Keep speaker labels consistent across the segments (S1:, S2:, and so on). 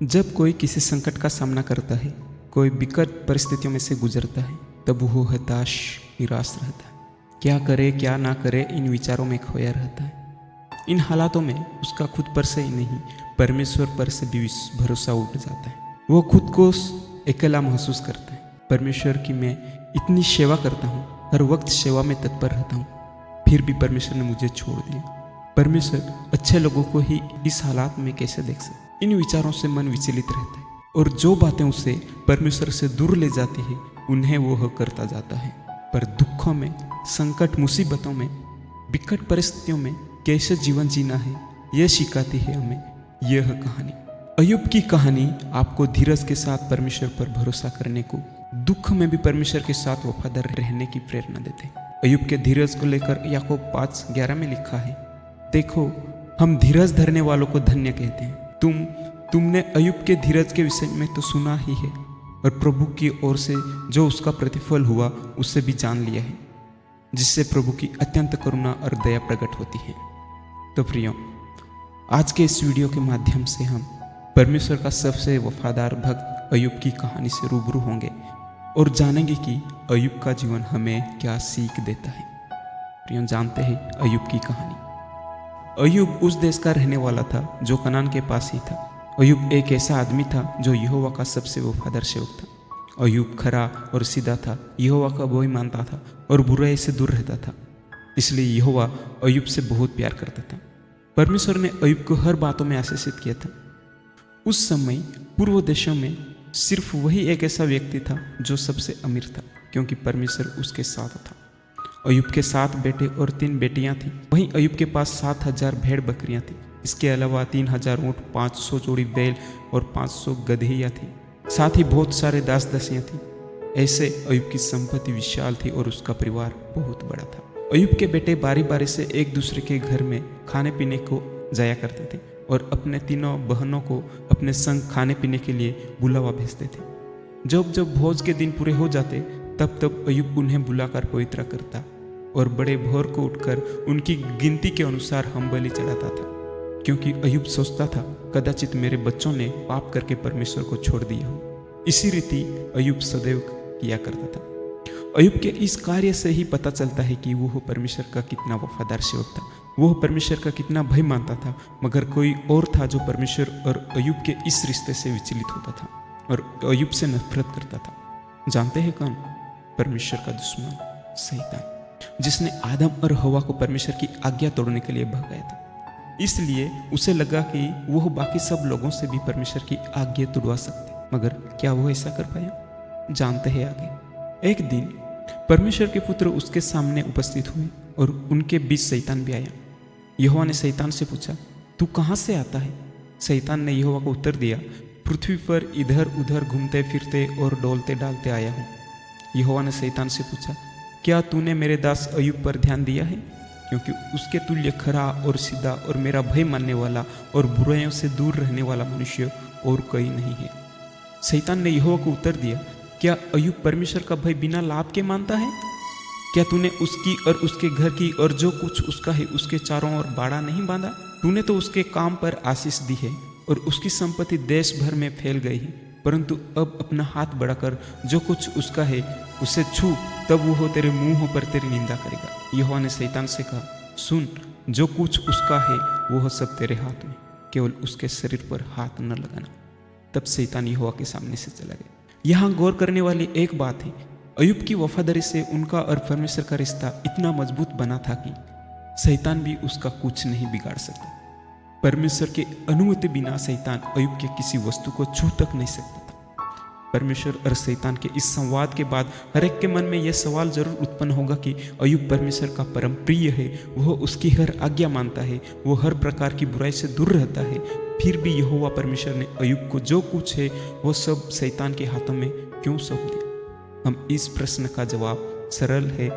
S1: जब कोई किसी संकट का सामना करता है, कोई विकट परिस्थितियों में से गुजरता है, तब वो हताश निराश रहता है। क्या करे क्या ना करे इन विचारों में खोया रहता है। इन हालातों में उसका खुद पर से ही नहीं, परमेश्वर पर से भी भरोसा उठ जाता है। वो खुद को अकेला महसूस करता है। परमेश्वर की मैं इतनी सेवा करता हूँ, हर वक्त सेवा में तत्पर रहता हूँ, फिर भी परमेश्वर ने मुझे छोड़ दिया। परमेश्वर अच्छे लोगों को ही इस हालात में कैसे देख सकते। इन विचारों से मन विचलित रहता है और जो बातें उसे परमेश्वर से दूर ले जाती है उन्हें वो करता जाता है। पर दुखों में, संकट, मुसीबतों में, विकट परिस्थितियों में कैसे जीवन जीना है, यह सिखाती है हमें यह कहानी। अय्यूब की कहानी आपको धीरज के साथ परमेश्वर पर भरोसा करने को, दुख में भी परमेश्वर के साथ वफादार रहने की प्रेरणा देते हैं। अय्यूब के धीरज को लेकर याकूब 5:11 में लिखा है, देखो हम धीरज धरने वालों को धन्य कहते हैं। तुमने अय्यूब के धीरज के विषय में तो सुना ही है, और प्रभु की ओर से जो उसका प्रतिफल हुआ उसे भी जान लिया है, जिससे प्रभु की अत्यंत करुणा और दया प्रकट होती है। तो प्रियो, आज के इस वीडियो के माध्यम से हम परमेश्वर का सबसे वफादार भक्त अय्यूब की कहानी से रूबरू होंगे और जानेंगे कि अय्यूब का जीवन हमें क्या सीख देता है। प्रियो, जानते हैं अय्यूब की कहानी। अय्यूब उस देश का रहने वाला था जो कनान के पास ही था। अय्यूब एक ऐसा आदमी था जो यहोवा का सबसे वफादार सेवक था। अय्यूब खरा और सीधा था, यहोवा का भय मानता था और बुराई से दूर रहता था। इसलिए यहोवा अय्यूब से बहुत प्यार करता था। परमेश्वर ने अय्यूब को हर बातों में आशीषित किया था। उस समय पूर्व देशों में सिर्फ वही एक ऐसा व्यक्ति था जो सबसे अमीर था, क्योंकि परमेश्वर उसके साथ था। अय्यूब के 7 बेटे और 3 बेटियां थीं। वहीं अय्यूब के पास 7,000 भेड़ बकरियां थीं। इसके अलावा 3,000 ऊँट, 500 जोड़ी बैल और 500 गदहियां थीं। साथ ही बहुत सारे दास दासियां थीं। ऐसे अय्यूब की संपत्ति विशाल थी और उसका परिवार बहुत बड़ा था। अय्यूब के बेटे बारी बारी से एक दूसरे के घर में खाने पीने को जाया करते थे और अपने तीनों बहनों को अपने संग खाने पीने के लिए बुलावा भेजते थे। जब जब भोज के दिन पूरे हो जाते तब तब अय्यूब उन्हें बुलाकर पवित्र करता और बड़े भोर को उठकर उनकी गिनती के अनुसार हम बलि चढ़ाता था, क्योंकि अय्यूब सोचता था कदाचित मेरे बच्चों ने पाप करके परमेश्वर को छोड़ दिया हो। इसी रीति अय्यूब सदैव किया करता था। अय्यूब के इस कार्य से ही पता चलता है कि वह परमेश्वर का कितना वफादार सेवक था, वह परमेश्वर का कितना भय मानता था। मगर कोई और था जो परमेश्वर और अय्यूब के इस रिश्ते से विचलित होता था और अय्यूब से नफरत करता था। जानते हैं कौन? परमेश्वर का दुश्मन शैतान, जिसने आदम और हवा को परमेश्वर की आज्ञा तोड़ने के लिए भगाया था। इसलिए उसे लगा कि वह बाकी सब लोगों से भी परमेश्वर की आज्ञा तोड़वा सकते, मगर क्या वो ऐसा कर पाया? जानते हैं आगे। एक दिन परमेश्वर के पुत्र उसके सामने उपस्थित हुए और उनके बीच शैतान भी आया। यहोवा ने शैतान से पूछा, तू कहाँ से आता है? शैतान ने यहोवा को उत्तर दिया, पृथ्वी पर इधर उधर घूमते फिरते और डोलते डालते आया हूँ। यहोवा ने शैतान से पूछा, क्या तूने मेरे दास अय्यूब पर ध्यान दिया है? क्योंकि उसके तुल्य खरा और सीधा और मेरा भय मानने वाला और बुराइयों से दूर रहने वाला मनुष्य और कोई नहीं है। शैतान ने यहोवा को उत्तर दिया, क्या अय्यूब परमेश्वर का भय बिना लाभ के मानता है? क्या तूने उसकी और उसके घर की और जो कुछ उसका है उसके चारों ओर बाड़ा नहीं बांधा? तूने तो उसके काम पर आशीष दी है और उसकी संपत्ति देश भर में फैल गई है, परंतु अब अपना हाथ बढ़ाकर जो कुछ उसका है उसे छू, तब वो तेरे मुंह पर तेरी निंदा करेगा। यहोवा ने शैतान से कहा, सुन, जो कुछ उसका है वह सब तेरे हाथ में, केवल उसके शरीर पर हाथ न लगाना। तब शैतान यहोवा के सामने से चला गया। यहाँ गौर करने वाली एक बात है, अय्यूब की वफादारी से उनका और परमेश्वर का रिश्ता इतना मजबूत बना था कि शैतान भी उसका कुछ नहीं बिगाड़ सकता। परमेश्वर के अनुमति बिना शैतान अय्यूब के किसी वस्तु को छू तक नहीं सकता था। परमेश्वर और शैतान के इस संवाद के बाद हर एक के मन में यह सवाल जरूर उत्पन्न होगा कि अय्यूब परमेश्वर का परम प्रिय है, वह उसकी हर आज्ञा मानता है, वो हर प्रकार की बुराई से दूर रहता है, फिर भी यहोवा परमेश्वर ने अय्यूब को जो कुछ है वो सब शैतान के हाथों में क्यों सौंप दिया? हम इस प्रश्न का जवाब सरल है,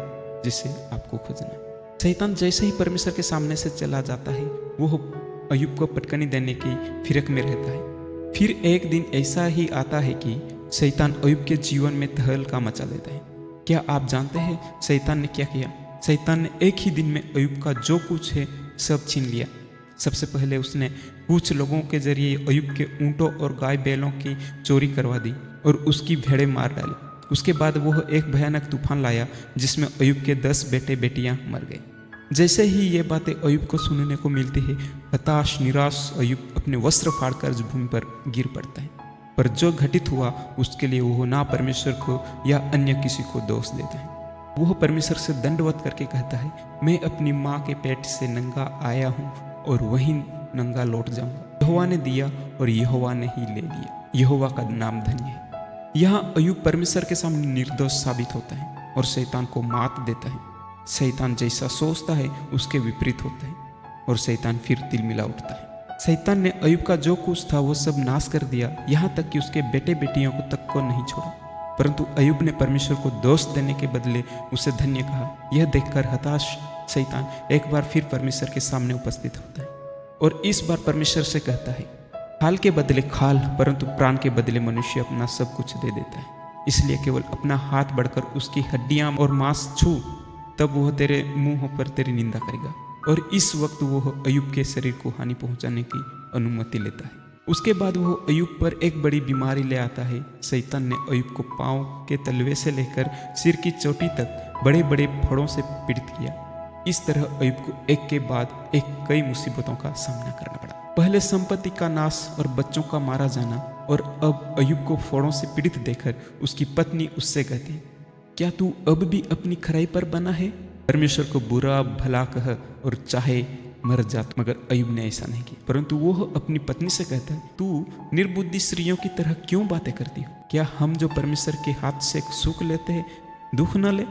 S1: जिसे आपको खोजना है। शैतान जैसे ही परमेश्वर के सामने से चला जाता है, वो अय्यूब को पटकनी देने की फिरक में रहता है। फिर एक दिन ऐसा ही आता है कि शैतान अय्यूब के जीवन में तहलका मचा देता है। क्या आप जानते हैं शैतान ने क्या किया? शैतान ने एक ही दिन में अय्यूब का जो कुछ है सब छीन लिया। सबसे पहले उसने कुछ लोगों के जरिए अय्यूब के ऊँटों और गाय बैलों की चोरी करवा दी और उसकी भेड़ें मार डाली। उसके बाद वह एक भयानक तूफान लाया जिसमें अय्यूब के 10 बेटे बेटियां मर गए। जैसे ही ये बातें अय्यूब को सुनने को मिलती है, हताश निराश अय्यूब अपने वस्त्र फाड़कर भूमि पर गिर पड़ता है। पर जो घटित हुआ उसके लिए वह ना परमेश्वर को या अन्य किसी को दोष देता है। वह परमेश्वर से दंडवत करके कहता है, मैं अपनी माँ के पेट से नंगा आया हूँ और वहीं नंगा लौट जाऊंगा। यहोवा ने दिया और यहोवा ने ही ले लिया। यहोवा का नाम धन्य है। यहाँ अय्यूब परमेश्वर के सामने निर्दोष साबित होता है और शैतान को मात देता है। शैतान जैसा सोचता है उसके विपरीत होता है और शैतान फिर तिलमिला उठता है। शैतान ने अय्यूब का जो कुछ था वो सब नाश कर दिया, यहाँ तक कि उसके बेटे बेटियों को तक को नहीं छोड़ा। परंतु अय्यूब ने परमेश्वर को दोष देने के बदले उसे धन्य कहा। यह देखकर हताश शैतान एक बार फिर परमेश्वर के सामने उपस्थित होता है और इस बार परमेश्वर से कहता है, खाल के बदले खाल, परंतु प्राण के बदले मनुष्य अपना सब कुछ दे देता है। इसलिए केवल अपना हाथ बढ़कर उसकी हड्डियां और मांस छू, तब वह तेरे मुंह पर तेरी निंदा करेगा। और इस वक्त वह अय्यूब के शरीर को हानि पहुंचाने की अनुमति लेता है। उसके बाद वह अय्यूब पर एक बड़ी बीमारी ले आता है। शैतान ने अय्यूब को पांव के तलवे से लेकर सिर की चोटी तक बड़े बड़े फोड़ों से पीड़ित किया। इस तरह अय्यूब को एक के बाद एक कई मुसीबतों का सामना करना पड़ा। पहले संपत्ति का नाश और बच्चों का मारा जाना, और अब अय्यूब को फोड़ों से पीड़ित देखकर उसकी पत्नी उससे कहती, क्या तू अब भी अपनी खराई पर बना है? परमेश्वर को बुरा भला कह और चाहे मर जा। मगर अय्यूब ने ऐसा नहीं किया, परंतु वह अपनी पत्नी से कहता है, तू निर्बुद्धि स्त्रियों की तरह क्यों बातें करती हो? क्या हम जो परमेश्वर के हाथ से सुख लेते हैं दुख न ले?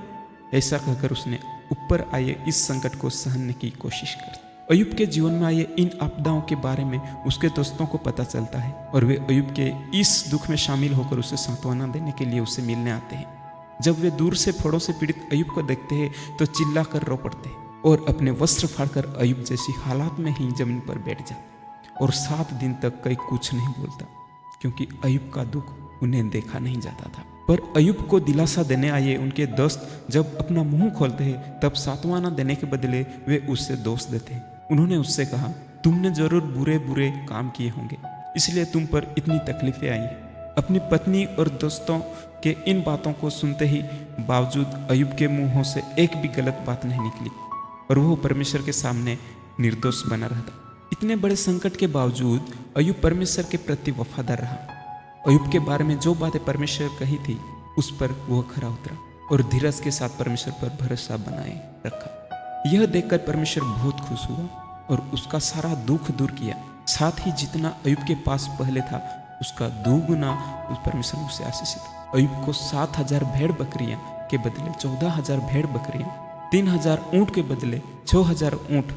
S1: ऐसा कहकर उसने ऊपर आए इस संकट को सहने की कोशिश कर। अय्यूब के जीवन में आए इन आपदाओं के बारे में उसके दोस्तों को पता चलता है और वे अय्यूब के इस दुख में शामिल होकर उसे सांत्वना देने के लिए उसे मिलने आते हैं। जब वे दूर से फोड़ों से पीड़ित अय्यूब को देखते हैं तो चिल्ला कर रो पड़ते हैं और अपने वस्त्र फाड़कर अय्यूब जैसी हालात में ही जमीन पर बैठ जाते और 7 दिन तक कोई कुछ नहीं बोलता, क्योंकि अय्यूब का दुख उन्हें देखा नहीं जाता था। पर अय्यूब को दिलासा देने आए उनके दोस्त जब अपना मुंह खोलते हैं तब सांत्वना देने के बदले वे उससे दोष देते हैं। उन्होंने उससे कहा, तुमने जरूर बुरे बुरे काम किए होंगे, इसलिए तुम पर इतनी तकलीफें आई हैं। अपनी पत्नी और दोस्तों के इन बातों को सुनते ही बावजूद अय्यूब के मुंहों से एक भी गलत बात नहीं निकली और वह परमेश्वर के सामने निर्दोष बना रहता। इतने बड़े संकट के बावजूद अय्यूब परमेश्वर के प्रति वफादार रहा। अय्यूब के बारे में जो बातें परमेश्वर कही थी उस पर वह खरा उतरा और धीरज के साथ परमेश्वर पर भरोसा बनाए रखा। यह देखकर परमेश्वर बहुत खुश हुआ और उसका सारा दुख दूर किया। साथ ही जितना अय्यूब के पास पहले था उसका दुगुना उस परमेश्वर ने उसे आशीषित। अय्यूब को 7,000 भेड़ बकरियां के बदले 14,000 भेड़ बकरियां, 3,000 ऊँट के बदले 6,000 ऊँट,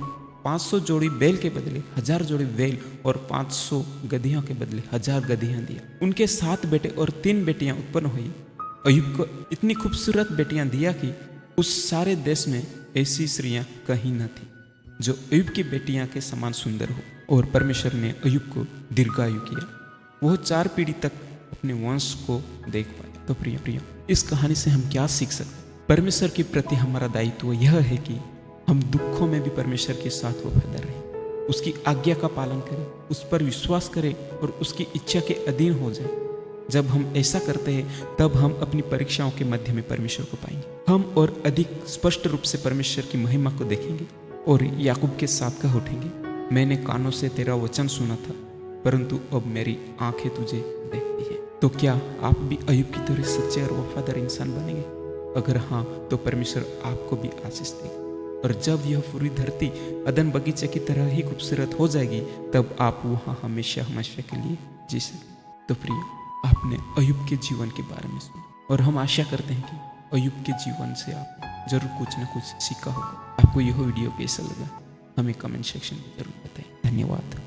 S1: 500 जोड़ी बैल के बदले 1,000 जोड़ी बैल और 500 गधियों के बदले 1,000 गधियां दिया। उनके 7 बेटे और 3 बेटियां उत्पन्न हुई। अय्यूब को इतनी खूबसूरत बेटियां दिया कि उस सारे देश में ऐसी स्त्रियां कहीं न थी जो अय्यूब की बेटियां के समान सुंदर हो। और परमेश्वर ने अय्यूब को दीर्घायु किया। वह 4 पीढ़ी तक अपने वंश को देख पाए। तो प्रिय इस कहानी से हम क्या सीख सकते? परमेश्वर के प्रति हमारा दायित्व यह है कि हम दुखों में भी परमेश्वर के साथ वफादार रहें, उसकी आज्ञा का पालन करें, उस पर विश्वास करें और उसकी इच्छा के अधीन हो जाएं। जब हम ऐसा करते हैं तब हम अपनी परीक्षाओं के मध्य में परमेश्वर को पाएंगे। हम और अधिक स्पष्ट रूप से परमेश्वर की महिमा को देखेंगे और याकूब के साथ कह उठेंगे, मैंने कानों से तेरा वचन सुना था, परंतु अब मेरी आंखें तुझे देखती है। तो क्या आप भी अय्यूब की तरह सच्चे और वफादार इंसान बनेंगे? अगर हाँ, तो परमेश्वर आपको भी आशीष देगा। और जब यह पूरी धरती अदन बगीचे की तरह ही खूबसूरत हो जाएगी तब आप वहाँ हमेशा हमेशा के लिए जी सकें। तो प्रिय, आपने अय्यूब के जीवन के बारे में सुना और हम आशा करते हैं कि अय्यूब के जीवन से आप जरूर कुछ न कुछ सीखा होगा। आपको यह वीडियो कैसा लगा हमें कमेंट सेक्शन में जरूर बताएं। धन्यवाद।